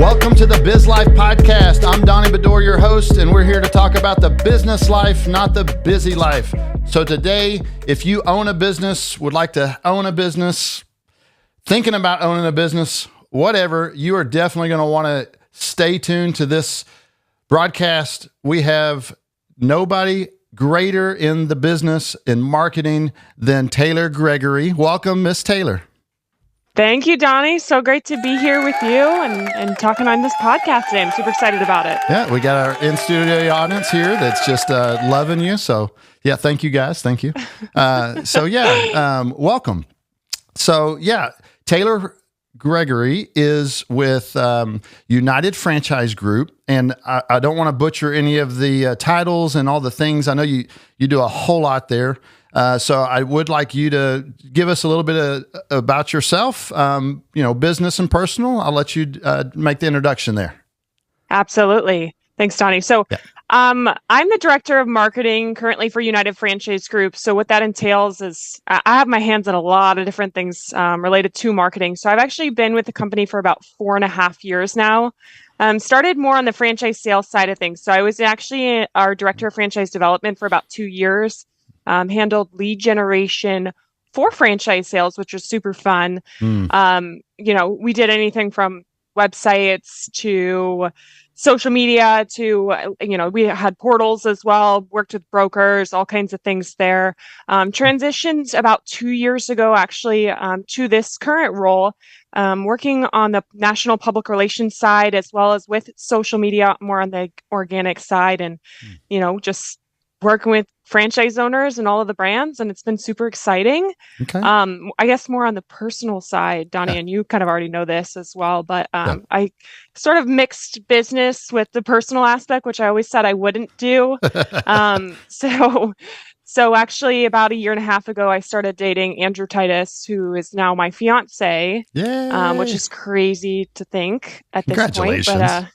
Welcome to the Biz Life Podcast. I'm Donnie Bedore, your host, and we're here to talk about the business life, not the busy life. So today, if you own a business, would like to own a business, thinking about owning a business, whatever, you are definitely going to want to stay tuned to this broadcast. We have nobody greater in the business in marketing than Taylor Gregory. Welcome, Miss Taylor. Thank you, Donnie. So great to be here with you and talking on this podcast today. I'm super excited about it. Yeah, we got our in-studio audience here that's just loving you. So, yeah, thank you, guys. Thank you. Welcome. So, yeah, Taylor Gregory is with Untied Franchise Group, and I don't want to butcher any of the titles and all the things. I know you do a whole lot there. So I would like you to give us a little bit about yourself, business and personal. I'll let you make the introduction there. Absolutely. Thanks, Donnie. So I'm the director of marketing currently for Untied Franchise Group. So what that entails is I have my hands on a lot of different things related to marketing. So I've actually been with the company for about 4.5 years now. Started more on the franchise sales side of things. So I was actually our director of franchise development for about 2 years. Handled lead generation for franchise sales, which was super fun. We did anything from websites to social media to, we had portals as well, worked with brokers, all kinds of things there. Transitioned about 2 years ago, actually, to this current role, working on the national public relations side, as well as with social media, more on the organic side and, just working with franchise owners and all of the brands, and it's been super exciting. Okay. I guess more on the personal side, Donnie, and you kind of already know this as well, but I sort of mixed business with the personal aspect, which I always said I wouldn't do. So actually about 1.5 years ago, I started dating Andrew Titus, who is now my fiance, which is crazy to think at this point. Congratulations.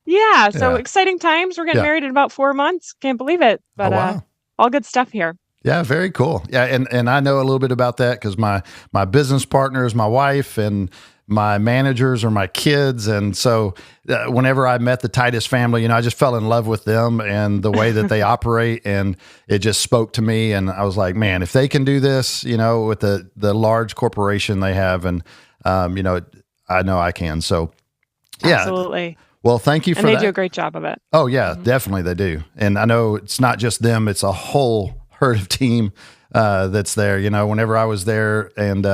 But so exciting times. We're getting married in about 4 months. Can't believe it. But wow. All good stuff here. Yeah, very cool. Yeah, and I know a little bit about that because my business partner is my wife and my managers are my kids. And so whenever I met the Titus family, I just fell in love with them and the way that they operate, and it just spoke to me. And I was like, man, if they can do this, with the large corporation they have, and I know I can. So yeah. Absolutely. Well, thank you for that. And they do a great job of it. Oh, yeah, definitely they do. And I know it's not just them, it's a whole herd of team that's there. Whenever I was there and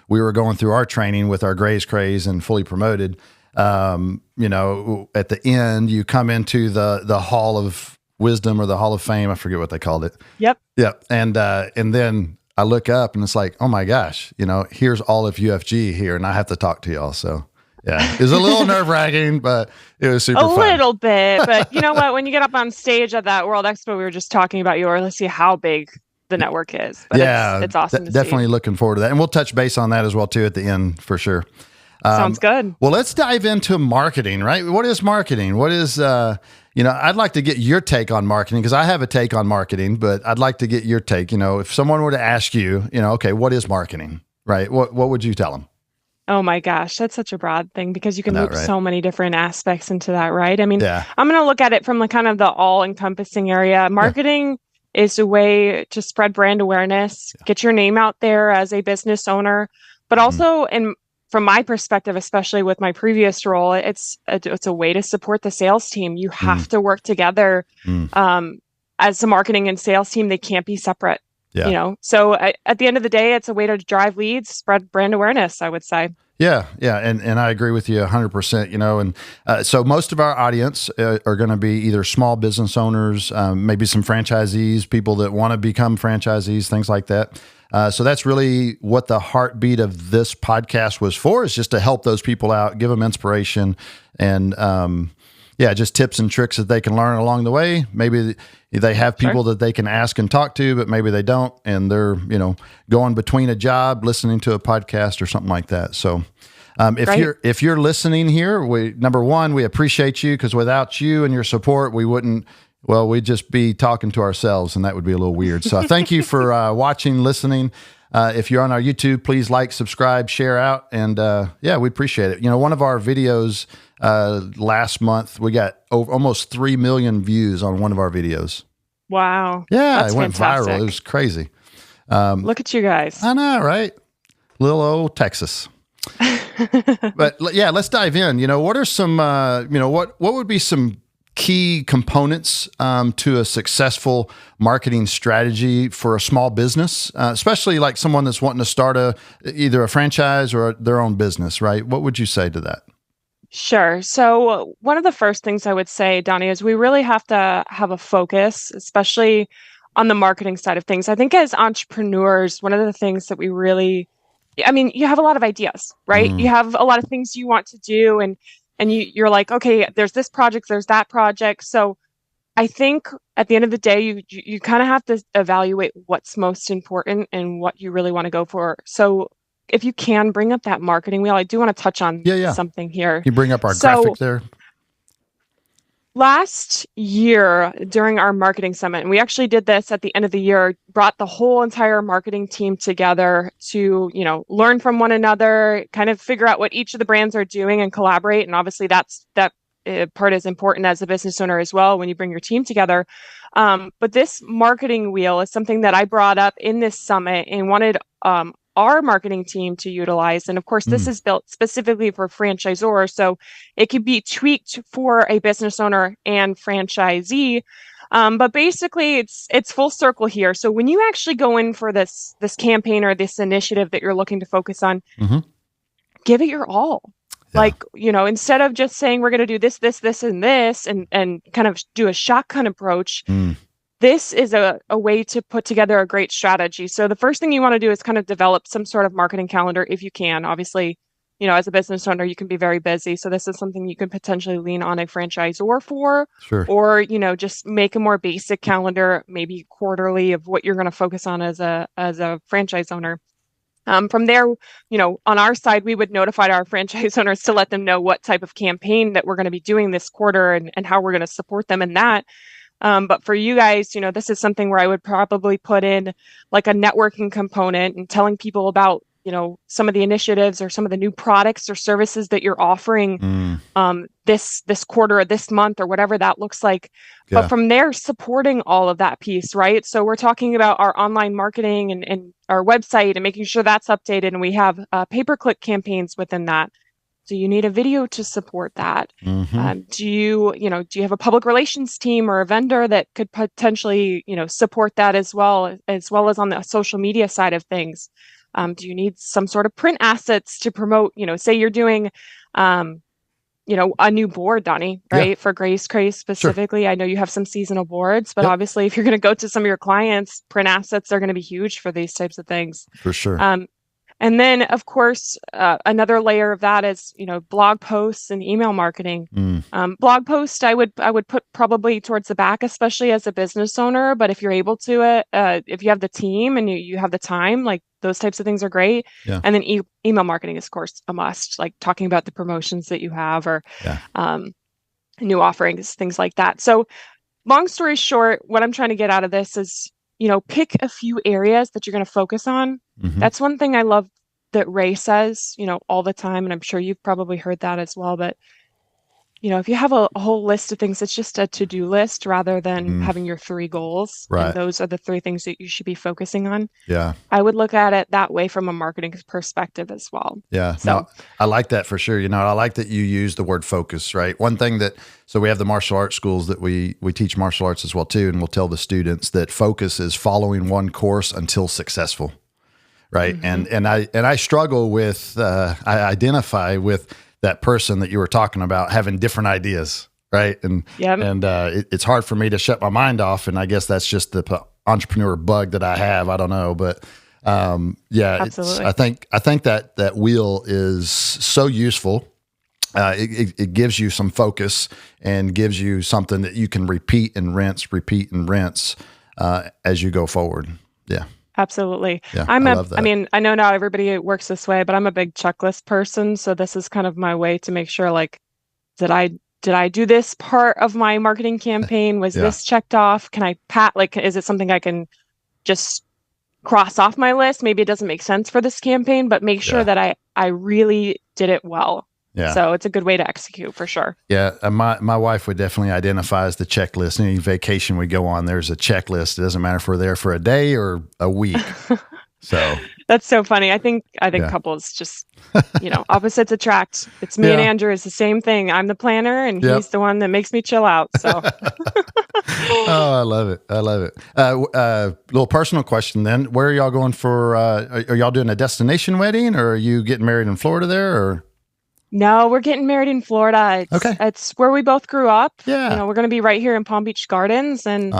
we were going through our training with our Graze Craze and Fully Promoted, at the end, you come into the Hall of Wisdom or the Hall of Fame. I forget what they called it. Yep. And then I look up and it's like, oh my gosh, here's all of UFG here and I have to talk to y'all. So yeah, it was a little nerve-wracking, but it was super fun. A little bit, but you know what? When you get up on stage at that World Expo, we were just talking about let's see how big the network is. But it's awesome to definitely see. Looking forward to that. And we'll touch base on that as well, too, at the end, for sure. Sounds good. Well, let's dive into marketing, right? What is marketing? What is, I'd like to get your take on marketing because I have a take on marketing, but I'd like to get your take. If someone were to ask you, okay, what is marketing, right? What would you tell them? Oh my gosh, that's such a broad thing because you can loop so many different aspects into that, right? I mean, I'm going to look at it from kind of the all-encompassing area. Marketing is a way to spread brand awareness, get your name out there as a business owner, but also, from my perspective, especially with my previous role, it's a way to support the sales team. You have to work together as a marketing and sales team. They can't be separate. Yeah. So at the end of the day, it's a way to drive leads, spread brand awareness, I would say. Yeah. And I agree with you 100%, and so most of our audience are going to be either small business owners, maybe some franchisees, people that want to become franchisees, things like that. So that's really what the heartbeat of this podcast was for, is just to help those people out, give them inspiration and, just tips and tricks that they can learn along the way. Maybe they have people that they can ask and talk to, but maybe they don't. And they're, going between a job, listening to a podcast or something like that. So if you're listening here, number one, we appreciate you because without you and your support, we'd just be talking to ourselves and that would be a little weird. So thank you for watching, listening. If you're on our YouTube, please like, subscribe, share out. And yeah, we appreciate it. One of our videos last month, we got almost 3 million views on one of our videos. Wow. Yeah, That's it went fantastic. viral. It was crazy. Look at you guys. I know, right? Little old Texas. But yeah, let's dive in. What are some, what would be some key components to a successful marketing strategy for a small business, especially like someone that's wanting to start either a franchise or their own business, right? What would you say to that? Sure. So one of the first things I would say, Donnie, is we really have to have a focus, especially on the marketing side of things. I think as entrepreneurs, one of the things that we really, you have a lot of ideas, right? You have a lot of things you want to do, and you're like, okay, there's this project, there's that project. So I think at the end of the day, you kind of have to evaluate what's most important and what you really want to go for. So if you can bring up that marketing wheel, I do want to touch on something here. You bring up our graphic there. Last year during our marketing summit, and we actually did this at the end of the year, brought the whole entire marketing team together to, learn from one another, kind of figure out what each of the brands are doing and collaborate. And obviously that part is important as a business owner as well when you bring your team together. But this marketing wheel is something that I brought up in this summit and wanted our marketing team to utilize. And of course, this is built specifically for franchisors. So it could be tweaked for a business owner and franchisee. But basically it's full circle here. So when you actually go in for this campaign or this initiative that you're looking to focus on, give it your all. Yeah. Like, instead of just saying we're going to do this, and this, and kind of do a shotgun approach, this is a way to put together a great strategy. So the first thing you want to do is kind of develop some sort of marketing calendar if you can. Obviously, as a business owner, you can be very busy. So this is something you can potentially lean on a franchisor for, sure. Or, just make a more basic calendar, maybe quarterly, of what you're going to focus on as a franchise owner. From there, on our side, we would notify our franchise owners to let them know what type of campaign that we're going to be doing this quarter and how we're going to support them in that. But for you guys, this is something where I would probably put in like a networking component and telling people about, some of the initiatives or some of the new products or services that you're offering this quarter or this month or whatever that looks like. Yeah. But from there, supporting all of that piece, right? So we're talking about our online marketing and our website and making sure that's updated. And we have pay-per-click campaigns within that. So you need a video to support that. Do you have a public relations team or a vendor that could potentially, support that as well as on the social media side of things? Do you need some sort of print assets to promote, say you're doing, a new board, Donnie, right? Yeah. For Grace Craze specifically. Sure. I know you have some seasonal boards, but obviously if you're going to go to some of your clients, print assets are going to be huge for these types of things. For sure. And then, of course, another layer of that is, blog posts and email marketing. Blog post, I would put probably towards the back, especially as a business owner. But if you're able to, if you have the team and you have the time, like those types of things are great. Yeah. And then email marketing is, of course, a must. Like talking about the promotions that you have or new offerings, things like that. So, long story short, what I'm trying to get out of this is, pick a few areas that you're going to focus on. That's one thing I love that Ray says, all the time. And I'm sure you've probably heard that as well. But, if you have a whole list of things, it's just a to-do list rather than having your 3 goals. Right. And those are the 3 things that you should be focusing on. Yeah. I would look at it that way from a marketing perspective as well. Yeah. So no, I like that for sure. I like that you use the word focus, right? One thing so we have the martial arts schools that we teach martial arts as well too. And we'll tell the students that focus is following one course until successful. Right. And I struggle with, I identify with that person that you were talking about having different ideas. Right. And, it's hard for me to shut my mind off. And I guess that's just the entrepreneur bug that I have. I don't know, but, absolutely. I think that wheel is so useful. It gives you some focus and gives you something that you can repeat and rinse as you go forward. Yeah. Absolutely. Yeah, I know not everybody works this way, but I'm a big checklist person. So this is kind of my way to make sure, like, did I do this part of my marketing campaign? Was this checked off? Can I is it something I can just cross off my list. Maybe it doesn't make sense for this campaign, but make sure that I really did it well. Yeah. So it's a good way to execute for sure. Yeah. My wife would definitely identify as the checklist. Any vacation we go on, there's a checklist. It doesn't matter if we're there for a day or a week. So that's so funny. I think couples just, opposites attract. It's me and Andrew is the same thing. I'm the planner and he's the one that makes me chill out. So. Oh, I love it. I love it. Little personal question then. Where are y'all going for, are y'all doing a destination wedding or are you getting married in Florida there or? No, we're getting married in Florida. It's where we both grew up. Yeah. We're going to be right here in Palm Beach Gardens and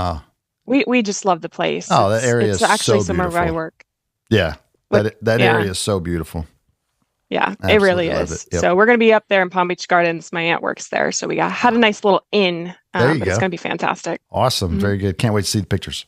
we just love the place. Oh, that area is actually so somewhere beautiful. where I work. Yeah. That area is so beautiful. Yeah, Absolutely it really is. Yep. So we're going to be up there in Palm Beach Gardens. My aunt works there. So we had a nice little inn. There you go. It's going to be fantastic. Awesome. Mm-hmm. Very good. Can't wait to see the pictures.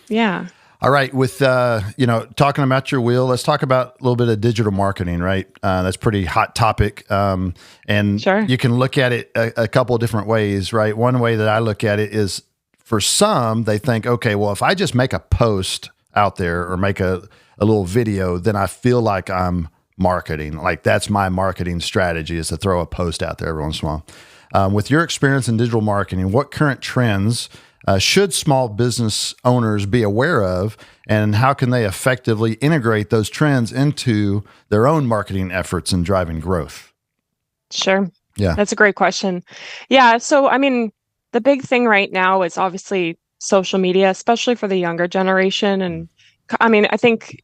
Yeah. All right. With, talking about your wheel, let's talk about a little bit of digital marketing, right? That's a pretty hot topic. And sure. You can look at it a couple of different ways, right? One way that I look at it is for some, they think, okay, well, if I just make a post out there or make a little video, then I feel like I'm marketing. Like that's my marketing strategy is to throw a post out there every once in a while. With your experience in digital marketing, what current trends should small business owners be aware of, and how can they effectively integrate those trends into their own marketing efforts and driving growth? Sure. Yeah. That's a great question. Yeah. So, the big thing right now is obviously social media, especially for the younger generation. And I think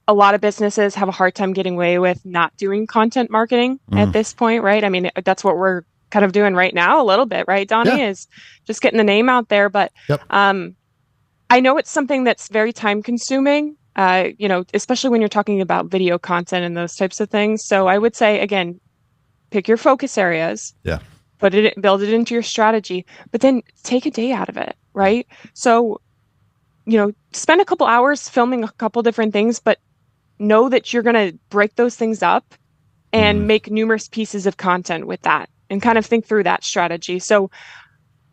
a lot of businesses have a hard time getting away with not doing content marketing at this point, right? That's what we're kind of doing right now a little bit, right, Donnie, is just getting the name out there. But I know it's something that's very time consuming, especially when you're talking about video content and those types of things. So I would say, again, pick your focus areas, build it into your strategy, but then take a day out of it, right? So, spend a couple hours filming a couple different things, but know that you're going to break those things up and make numerous pieces of content with that and kind of think through that strategy. So,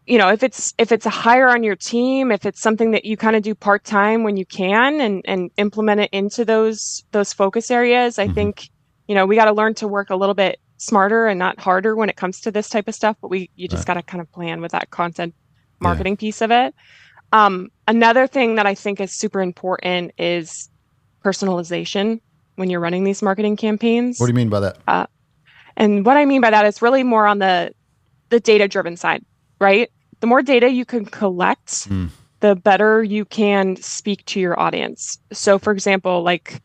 if it's a hire on your team, if it's something that you kind of do part-time when you can and implement it into those focus areas, I think, we got to learn to work a little bit smarter and not harder when it comes to this type of stuff, but you just got to kind of plan with that content marketing piece of it. Another thing that I think is super important is personalization when you're running these marketing campaigns. What do you mean by that? And what I mean by that is really more on the data-driven side, right? The more data you can collect, the better you can speak to your audience. So, for example, like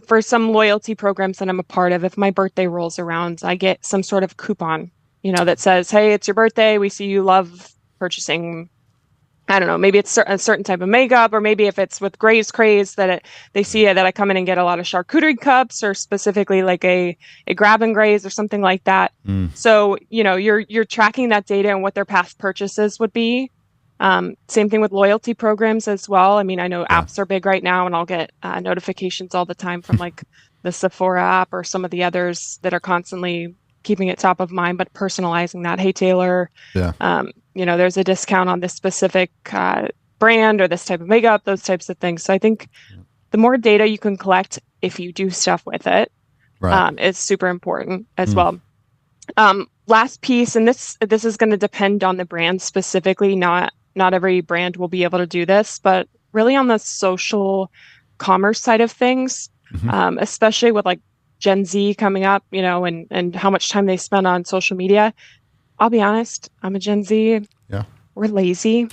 for some loyalty programs that I'm a part of, if my birthday rolls around, I get some sort of coupon, that says, hey, it's your birthday. We see you love purchasing, I don't know, maybe it's a certain type of makeup, or maybe if it's with Gray's Craze they see that I come in and get a lot of charcuterie cups, or specifically like a grab and graze or something like that. So, you're tracking that data and what their past purchases would be. Same thing with loyalty programs as well. I know apps are big right now, and I'll get notifications all the time from like the Sephora app or some of the others that are constantly keeping it top of mind, but personalizing that. Hey, Taylor, there's a discount on this specific brand or this type of makeup, those types of things. So I think the more data you can collect, if you do stuff with it, is super important as well. Last piece, and this is going to depend on the brand specifically. Not every brand will be able to do this, but really on the social commerce side of things, especially with like Gen Z coming up, and how much time they spend on social media. I'll be honest, I'm a Gen Z. Yeah. We're lazy.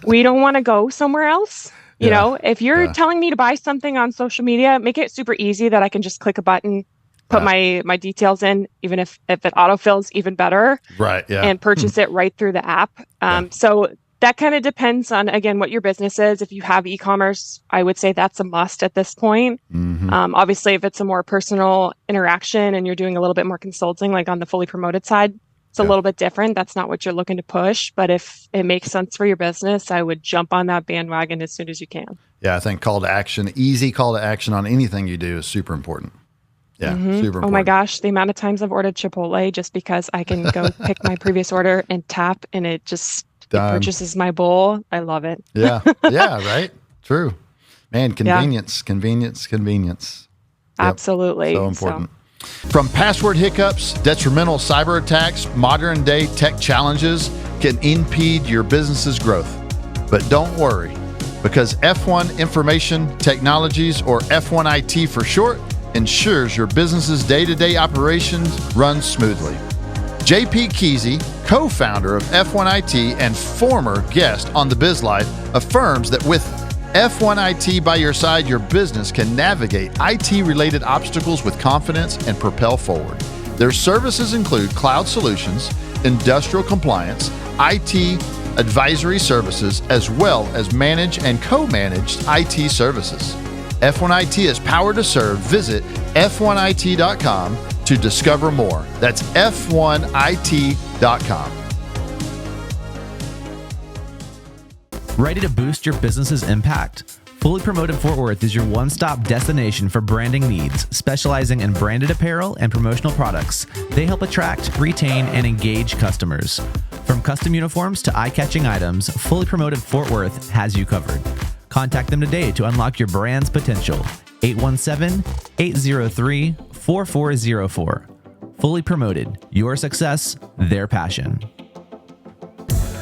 We don't want to go somewhere else. If you're telling me to buy something on social media, make it super easy that I can just click a button, put my details in, even if it autofills, even better. Right. Yeah. And purchase it right through the app. So that kind of depends on, again, what your business is. If you have e-commerce, I would say that's a must at this point. Obviously, if it's a more personal interaction and you're doing a little bit more consulting, like on the fully promoted side, it's a little bit different. That's not what you're looking to push. But if it makes sense for your business, I would jump on that bandwagon as soon as you can. Yeah, I think call to action, easy call to action on anything you do is super important. Yeah, super important. Oh my gosh, the amount of times I've ordered Chipotle just because I can go pick my previous order and tap, and it just it purchases my bowl. I love it. Yeah, right? True. Man, convenience. Yep. Absolutely. So important. From password hiccups, detrimental cyber attacks, modern day tech challenges can impede your business's growth. But don't worry, because F1 Information Technologies, or F1 IT for short, ensures your business's day-to-day operations run smoothly. JP Kesey, co-founder of F1 IT and former guest on the Biz Life, affirms that with F1 IT by your side, your business can navigate IT-related obstacles with confidence and propel forward. Their services include cloud solutions, industrial compliance, IT advisory services, as well as managed and co-managed IT services. F1 IT is powered to serve. Visit f1it.com to discover more. That's f1it.com. Ready to boost your business's impact? Fully Promoted Fort Worth is your one-stop destination for branding needs, specializing in branded apparel and promotional products. They help attract, retain, and engage customers. From custom uniforms to eye-catching items, Fully Promoted Fort Worth has you covered. Contact them today to unlock your brand's potential. 817-803-4404. Fully Promoted, your success, their passion.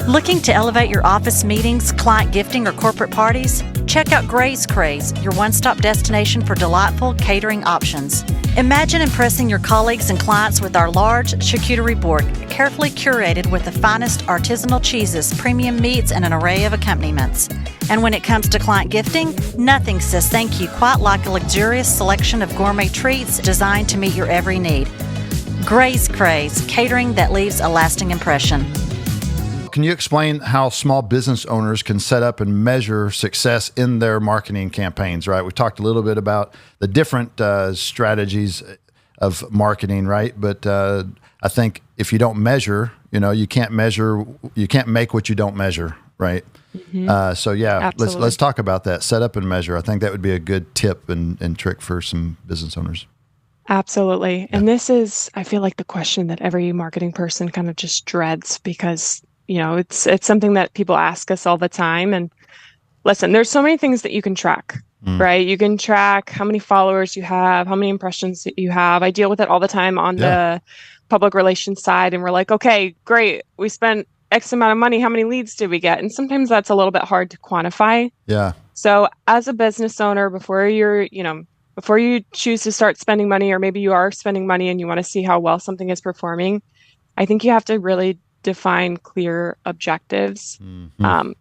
Looking to elevate your office meetings, client gifting, or corporate parties? Check out Gray's Craze, your one-stop destination for delightful catering options. Imagine impressing your colleagues and clients with our large charcuterie board, carefully curated with the finest artisanal cheeses, premium meats, and an array of accompaniments. And when it comes to client gifting, nothing says thank you quite like a luxurious selection of gourmet treats designed to meet your every need. Gray's Craze, catering that leaves a lasting impression. Can you explain how small business owners can set up and measure success in their marketing campaigns, right? We talked a little bit about the different strategies of marketing, right? But I think if you don't measure, you can't make what you don't measure, right? Mm-hmm. So yeah, let's talk about that. Set up and measure. I think that would be a good tip and trick for some business owners. Absolutely. Yeah. And this is, I feel like, the question that every marketing person kind of just dreads, because it's something that people ask us all the time. And listen, there's so many things that you can track, right? You can track how many followers you have, how many impressions that you have. I deal with it all the time on the public relations side. And we're like, okay, great. We spent X amount of money. How many leads did we get? And sometimes that's a little bit hard to quantify. Yeah. So as a business owner, before you choose to start spending money, or maybe you are spending money and you want to see how well something is performing, I think you have to really define clear objectives. Mm-hmm.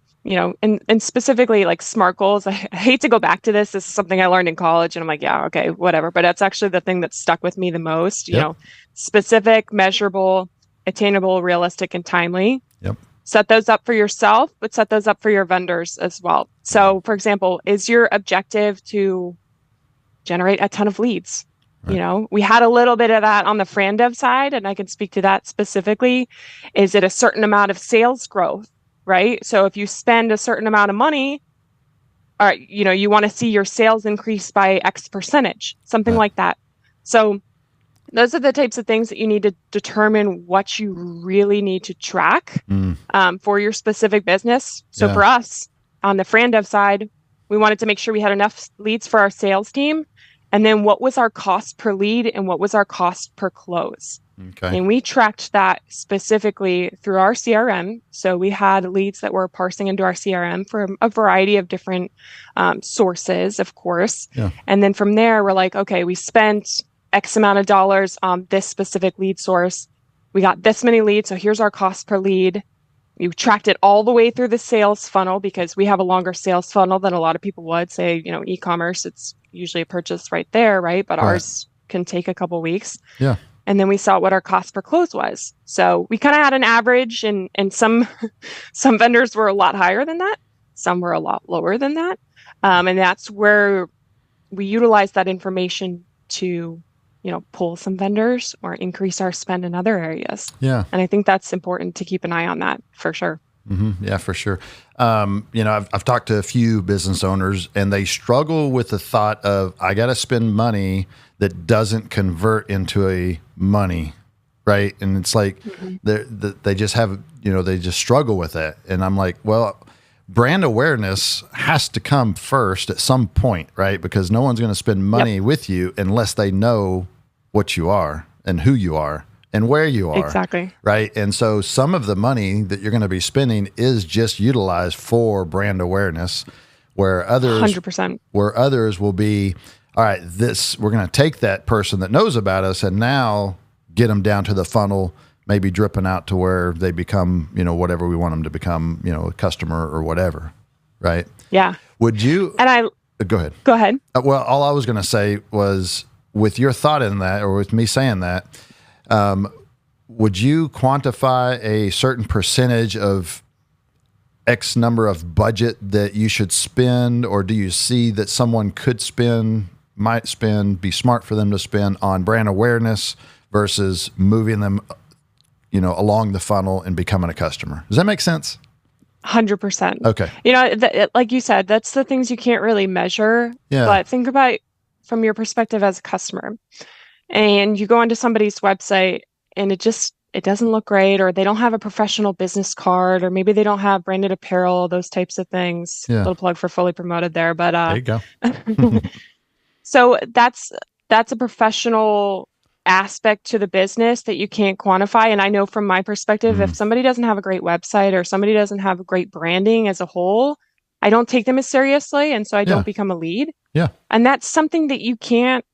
And specifically like SMART goals. I hate to go back to this. This is something I learned in college, and I'm like, yeah, okay, whatever. But that's actually the thing that stuck with me the most. Specific, measurable, attainable, realistic, and timely. Yep. Set those up for yourself, but set those up for your vendors as well. So, for example, is your objective to generate a ton of leads? Right. We had a little bit of that on the FranDev side, and I can speak to that specifically. Is it a certain amount of sales growth, right? So if you spend a certain amount of money, or, you want to see your sales increase by X percentage, something like that. So those are the types of things that you need to determine what you really need to track for your specific business. So for us on the FranDev side, we wanted to make sure we had enough leads for our sales team. And then what was our cost per lead and what was our cost per close? Okay. And we tracked that specifically through our CRM. So we had leads that were parsing into our CRM from a variety of different sources, of course. Yeah. And then from there, we're like, okay, we spent X amount of dollars on this specific lead source. We got this many leads. So here's our cost per lead. You tracked it all the way through the sales funnel, because we have a longer sales funnel than a lot of people would. Say, e-commerce, it's usually a purchase right there, right? But ours can take a couple weeks. Yeah. And then we saw what our cost per close was. So we kind of had an average, and some vendors were a lot higher than that. Some were a lot lower than that. And that's where we utilize that information to, pull some vendors or increase our spend in other areas. Yeah. And I think that's important to keep an eye on that for sure. Mm-hmm. Yeah, for sure. I've talked to a few business owners, and they struggle with the thought of, I got to spend money that doesn't convert into a money, right? And it's like they just have, they just struggle with that. And I'm like, well, brand awareness has to come first at some point, right? Because no one's going to spend money with you unless they know what you are and who you are and where you are. Exactly. Right. And so some of the money that you're going to be spending is just utilized for brand awareness, where others 100%. Where others will be, all right, we're going to take that person that knows about us and now get them down to the funnel, maybe dripping out to where they become, whatever we want them to become, a customer or whatever. Right. Yeah. Would you, and go ahead. Go ahead. Well, all I was going to say was, with your thought in that, or with me saying that, would you quantify a certain percentage of X number of budget that you should spend, or do you see that someone might spend, be smart for them to spend on brand awareness versus moving them, along the funnel and becoming a customer? Does that make sense? 100%. Okay. Like you said, that's the things you can't really measure. Yeah. But think about from your perspective as a customer, and you go onto somebody's website and it doesn't look great, or they don't have a professional business card, or maybe they don't have branded apparel, those types of things. Yeah. Little plug for Fully Promoted there, but there you go. So that's a professional aspect to the business that you can't quantify. And I know from my perspective, if somebody doesn't have a great website or somebody doesn't have a great branding as a whole, I don't take them as seriously, and so I don't become a lead. Yeah. And that's something that you can't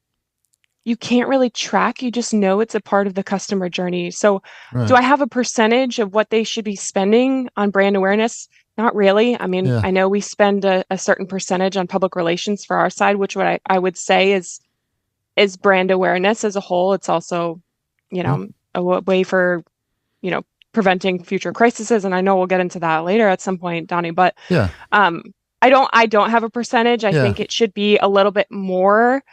really track. You just know it's a part of the customer journey. So do I have a percentage of what they should be spending on brand awareness? Not really. I mean, I know we spend a certain percentage on public relations for our side, which what I would say is brand awareness as a whole. It's also, a way for, preventing future crises. And I know we'll get into that later at some point, Donnie, but I don't have a percentage. I think it should be a little bit more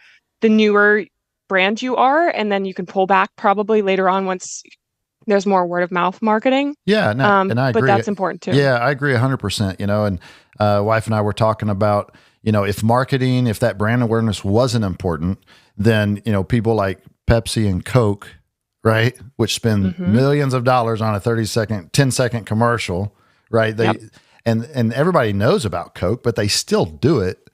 the newer brand you are, and then you can pull back probably later on once there's more word of mouth marketing. Yeah. And I agree. But that's important too. Yeah, I agree 100%, and wife and I were talking about, if that brand awareness wasn't important, then, people like Pepsi and Coke, right, which spend millions of dollars on a 10-second commercial, right? And everybody knows about Coke, but they still do it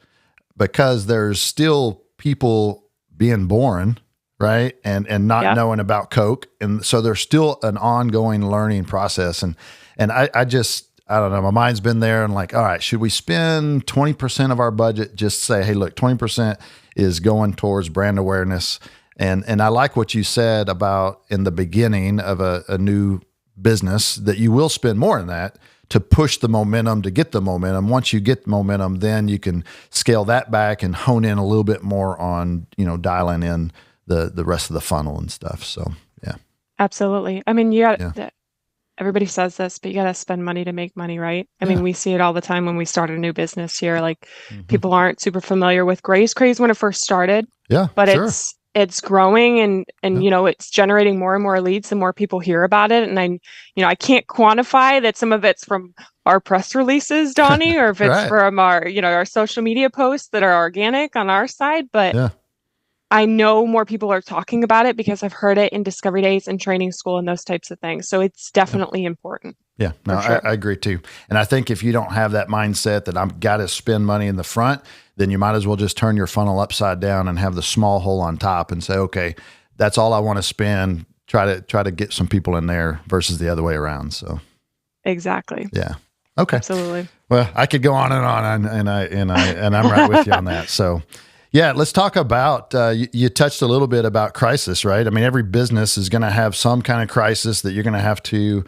because there's still people being born, right? And not knowing about Coke. And so there's still an ongoing learning process. And I don't know, my mind's been there and like, all right, should we spend 20% of our budget? Just say, hey, look, 20% is going towards brand awareness. And I like what you said about in the beginning of a new business, that you will spend more in that to push the momentum, to get the momentum. Once you get the momentum, then you can scale that back and hone in a little bit more on, dialing in the rest of the funnel and stuff. So, yeah. Absolutely. I mean, everybody says this, but you got to spend money to make money, right? I mean, we see it all the time when we start a new business here. Like people aren't super familiar with Grace Craze when it first started. Yeah. But it's growing and it's generating more and more leads the more people hear about it. And I can't quantify that some of it's from our press releases, Donnie, or if it's from our social media posts that are organic on our side. But I know more people are talking about it because I've heard it in Discovery Days and training school and those types of things. So it's definitely important. Yeah, no, sure. I agree too. And I think if you don't have that mindset that I've got to spend money in the front, then you might as well just turn your funnel upside down and have the small hole on top and say, okay, that's all I want to spend. Try to get some people in there versus the other way around. So exactly. Yeah. Okay. Absolutely. Well, I could go on and on, and I'm right with you on that. So. Yeah, let's talk about, you touched a little bit about crisis, right? I mean, every business is going to have some kind of crisis that you're going to have to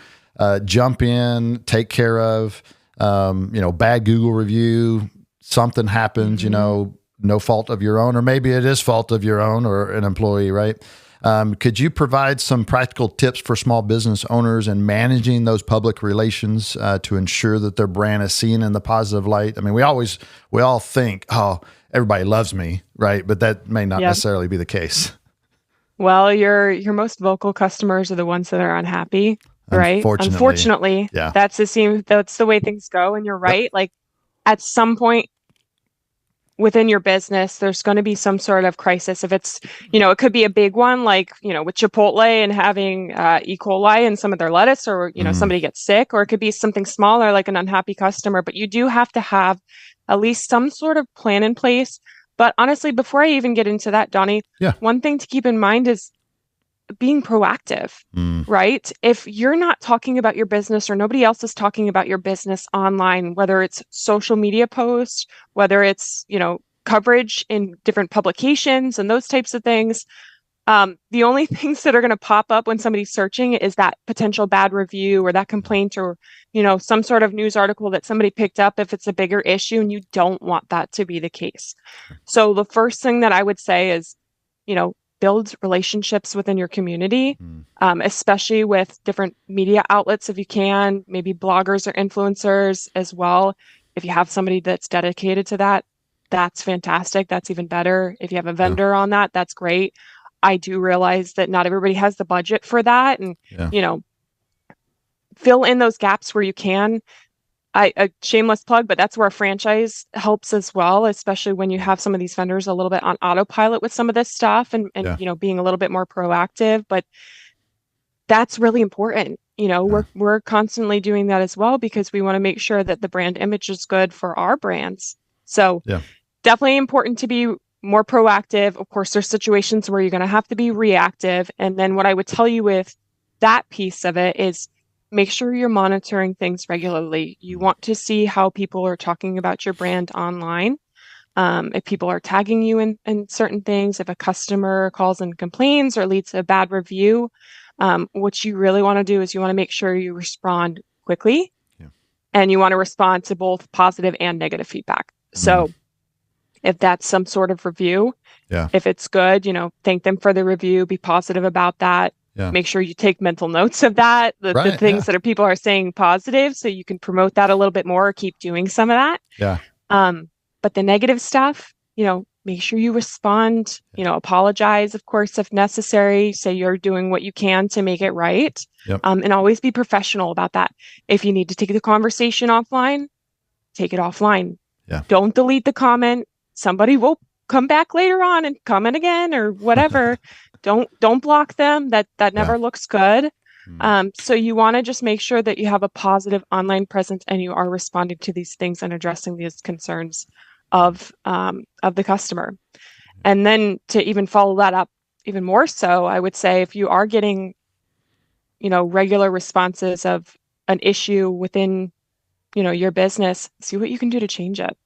jump in, take care of, bad Google review, something happens, no fault of your own, or maybe it is fault of your own or an employee, right? Could you provide some practical tips for small business owners in managing those public relations to ensure that their brand is seen in the positive light? I mean, we all think, oh, everybody loves me, right? But that may not necessarily be the case. Well, your most vocal customers are the ones that are unhappy, right? Unfortunately, that's the way things go. And you're right. Like at some point, within your business, there's going to be some sort of crisis. If it's, it could be a big one, like, with Chipotle and having E. coli in some of their lettuce, or, somebody gets sick, or it could be something smaller, like an unhappy customer. But you do have to have at least some sort of plan in place. But honestly, before I even get into that, Donnie, one thing to keep in mind is being proactive, right? If you're not talking about your business, or nobody else is talking about your business online, whether it's social media posts, whether it's, coverage in different publications and those types of things, the only things that are going to pop up when somebody's searching is that potential bad review, or that complaint, or, some sort of news article that somebody picked up if it's a bigger issue, and you don't want that to be the case. So the first thing that I would say is, build relationships within your community, especially with different media outlets if you can, maybe bloggers or influencers as well. If you have somebody that's dedicated to that, that's fantastic. That's even better. If you have a vendor on that, that's great. I do realize that not everybody has the budget for that. And, fill in those gaps where you can. A shameless plug, but that's where a franchise helps as well, especially when you have some of these vendors a little bit on autopilot with some of this stuff, and being a little bit more proactive. But that's really important. We're constantly doing that as well, because we want to make sure that the brand image is good for our brands. So definitely important to be more proactive. Of course, there's situations where you're going to have to be reactive. And then what I would tell you with that piece of it is, make sure you're monitoring things regularly. You want to see how people are talking about your brand online. If people are tagging you in certain things, if a customer calls and complains or leaves a bad review, what you really want to do is you want to make sure you respond quickly, and you want to respond to both positive and negative feedback. So if that's some sort of review, if it's good, thank them for the review, be positive about that. Make sure you take mental notes of that, the things that people are saying positive, so you can promote that a little bit more, or keep doing some of that. But the negative stuff, make sure you respond, apologize, of course, if necessary, say you're doing what you can to make it right. And always be professional about that. If you need to take the conversation offline, take it offline. Don't delete the comment. Somebody will come back later on and comment again, or whatever. Don't block them. That never looks good. So you want to just make sure that you have a positive online presence, and you are responding to these things and addressing these concerns of the customer. And then to even follow that up even more so, I would say, if you are getting, regular responses of an issue within, your business, see what you can do to change it.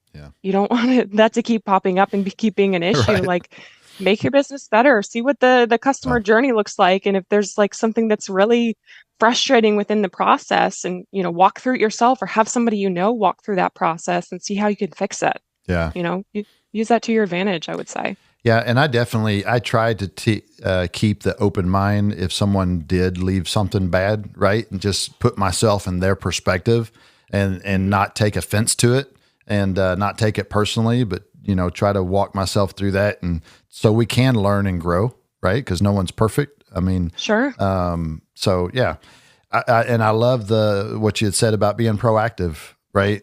You don't want that to keep popping up and keep being an issue. Like, make your business better. See what the customer journey looks like. And if there's like something that's really frustrating within the process, and, walk through it yourself, or have somebody, walk through that process and see how you can fix it. You use that to your advantage, I would say. Yeah. And I tried to keep the open mind if someone did leave something bad, right? And just put myself in their perspective, and not take offense to it, and not take it personally, but try to walk myself through that, and so we can learn and grow, right? Because no one's perfect. I mean, sure. So yeah, I love what you had said about being proactive, right?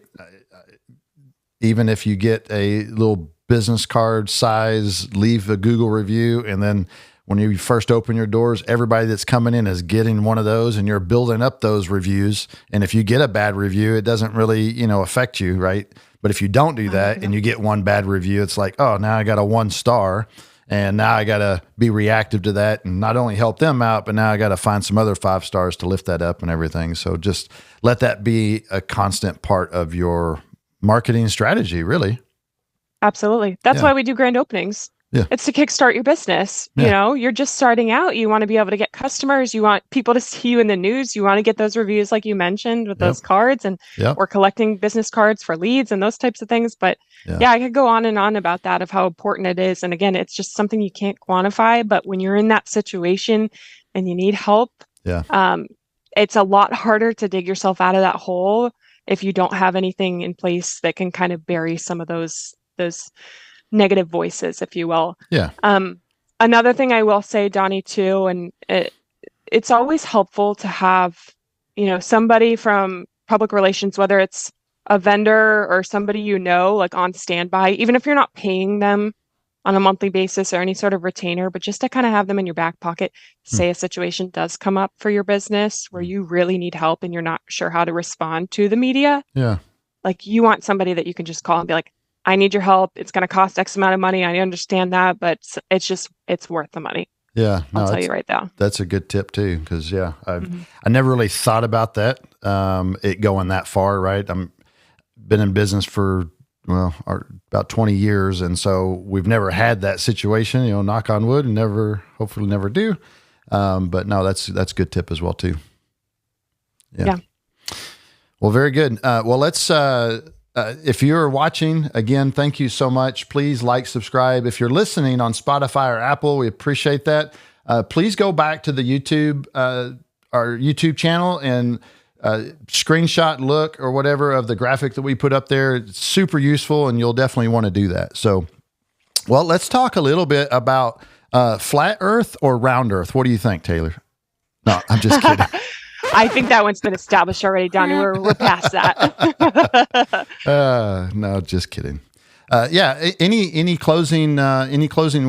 Even if you get a little business card size, leave a Google review, and then when you first open your doors, everybody that's coming in is getting one of those, and you're building up those reviews. And if you get a bad review, it doesn't really, affect you, right? But if you don't do that and you get one bad review, it's like, oh, now I got a 1 star, and now I got to be reactive to that, and not only help them out, but now I got to find some other 5 stars to lift that up and everything. So just let that be a constant part of your marketing strategy, really. Absolutely. That's why we do grand openings. It's to kickstart your business. You're just starting out. You want to be able to get customers. You want people to see you in the news. You want to get those reviews, like you mentioned, with those cards, and we're collecting business cards for leads and those types of things. But I could go on and on about that, of how important it is. And again, it's just something you can't quantify. But when you're in that situation and you need help, it's a lot harder to dig yourself out of that hole if you don't have anything in place that can kind of bury some of those negative voices, if you will. Another thing I will say, Donnie, too, and it's always helpful to have, somebody from public relations, whether it's a vendor or somebody you know, like on standby, even if you're not paying them on a monthly basis or any sort of retainer, but just to kind of have them in your back pocket, say a situation does come up for your business where you really need help and you're not sure how to respond to the media. Yeah. Like you want somebody that you can just call and be like, I need your help. It's going to cost X amount of money. I understand that, but it's worth the money. Yeah. No, I'll tell you right now. That's a good tip too. Cause I never really thought about that. It going that far, right? I'm been in business for, about 20 years. And so we've never had that situation, knock on wood, and hopefully never do. But no, that's a good tip as well too. Yeah. Well, very good. Well, let's, if you're watching, again, thank you so much. Please like, subscribe. If you're listening on Spotify or Apple, we appreciate that. Please go back to the YouTube, our YouTube channel, and screenshot look or whatever of the graphic that we put up there. It's super useful, and you'll definitely want to do that. So, well, let's talk a little bit about flat earth or round earth. What do you think, Taylor? No, I'm just kidding. I think that one's been established already, Donnie. We're past that. No, just kidding. Any closing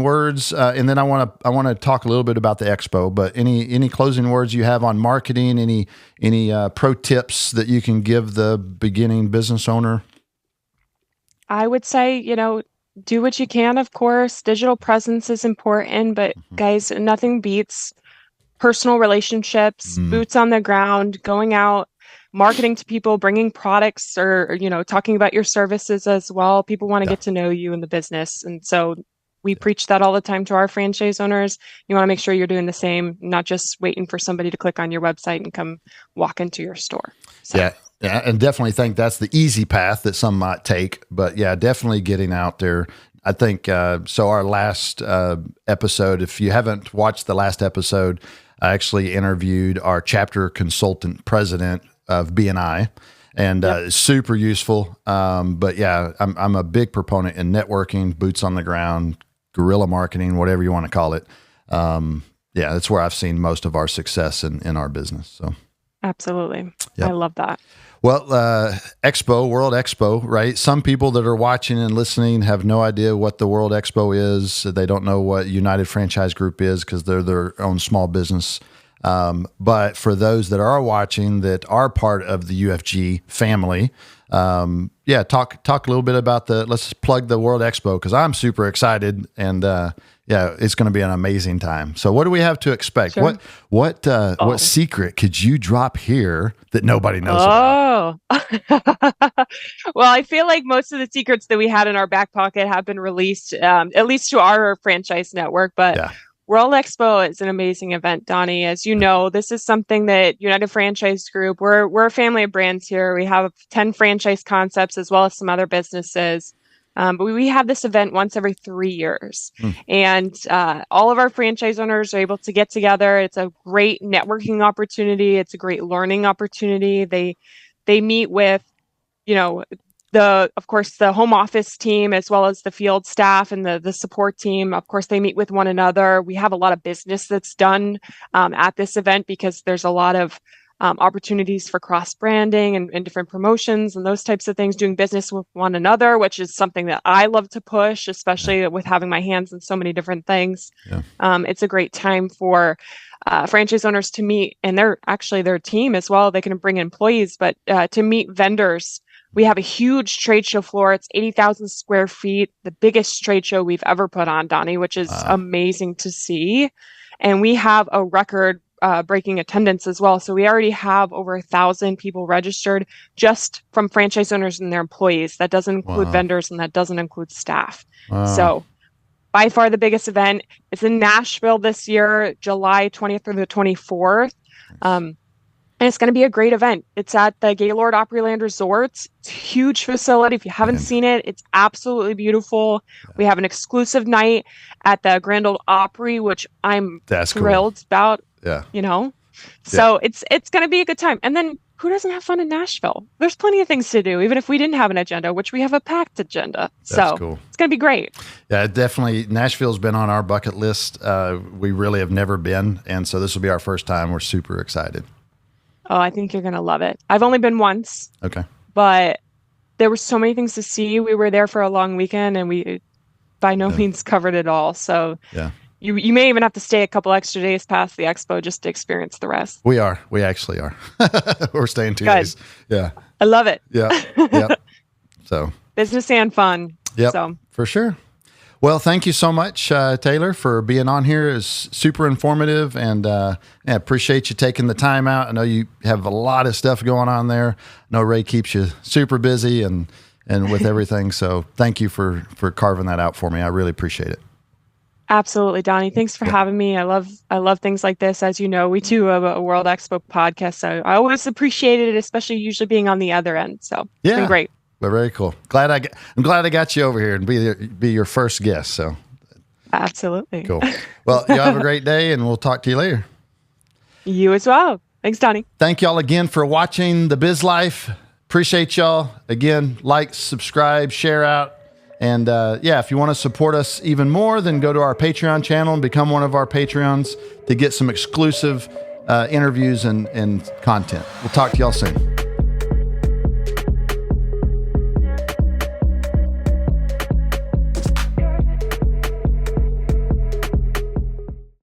words, and then I want to talk a little bit about the expo. But any closing words you have on marketing? Any pro tips that you can give the beginning business owner? I would say, do what you can. Of course, digital presence is important, but guys, nothing beats personal relationships, boots on the ground, going out, marketing to people, bringing products, or talking about your services as well. People want to get to know you in the business, and so we preach that all the time to our franchise owners. You want to make sure you're doing the same, not just waiting for somebody to click on your website and come walk into your store. So. Yeah, and definitely think that's the easy path that some might take, but definitely getting out there. I think so. Our last episode, if you haven't watched the last episode, I actually interviewed our chapter consultant president of BNI, and super useful. But I'm a big proponent in networking, boots on the ground, guerrilla marketing, whatever you want to call it. That's where I've seen most of our success in our business. So absolutely. I love that. Well, World Expo, right? Some people that are watching and listening have no idea what the World Expo is. They don't know what United Franchise Group is because they're their own small business. But for those that are watching that are part of the UFG family, talk a little bit about let's plug the World Expo because I'm super excited, and it's going to be an amazing time. So what do we have to expect? Sure. What secret could you drop here that nobody knows about? Well, I feel like most of the secrets that we had in our back pocket have been released, at least to our franchise network, but World Expo is an amazing event, Donnie. As you know, this is something that United Franchise Group, we're a family of brands here. We have 10 franchise concepts as well as some other businesses. But we have this event once every 3 years. And all of our franchise owners are able to get together. It's a great networking opportunity. It's a great learning opportunity. They meet with, of course, the home office team, as well as the field staff and the support team. Of course, they meet with one another. We have a lot of business that's done at this event because there's a lot of opportunities for cross-branding and different promotions and those types of things, doing business with one another, which is something that I love to push, especially with having my hands in so many different things. It's a great time for franchise owners to meet, and they're actually their team as well. They can bring employees, but to meet vendors. We have a huge trade show floor. It's 80,000 square feet, the biggest trade show we've ever put on, Donnie, which is amazing to see. And we have a record breaking attendance as well. So we already have over 1,000 people registered just from franchise owners and their employees. That doesn't include vendors, and that doesn't include staff. So by far the biggest event. It's in Nashville this year, July 20th through the 24th. And it's going to be a great event. It's at the Gaylord Opryland Resort. It's a huge facility. If you haven't seen it, it's absolutely beautiful. We have an exclusive night at the Grand Ole Opry, which I'm thrilled about. So it's going to be a good time. And then who doesn't have fun in Nashville? There's plenty of things to do, even if we didn't have an agenda, which we have a packed agenda. That's cool. It's going to be great. Yeah, definitely. Nashville's been on our bucket list. We really have never been. And so this will be our first time. We're super excited. Oh, I think you're going to love it. I've only been once. Okay. But there were so many things to see. We were there for a long weekend, and we by no means covered it all. So yeah. You may even have to stay a couple extra days past the expo just to experience the rest. We actually are. We're staying 2 days. Yeah. I love it. Yeah. Yep. So business and fun. Yep. So For sure. Well, thank you so much, Taylor, for being on here. It's super informative, and I appreciate you taking the time out. I know you have a lot of stuff going on there. I know Ray keeps you super busy and with everything. So thank you for carving that out for me. I really appreciate it. Absolutely, Donnie. Thanks for having me. I love things like this. As you know, we do a World Expo podcast, so I always appreciated it, especially usually being on the other end. So it's been great. Well, very cool. I'm glad I got you over here and be your first guest. So absolutely cool. Well, you have a great day, and we'll talk to you later. You as well. Thanks, Donnie. Thank y'all again for watching the Biz Life. Appreciate y'all. Again, like, subscribe, share out. And if you want to support us even more, then go to our Patreon channel and become one of our Patreons to get some exclusive interviews and content. We'll talk to y'all soon.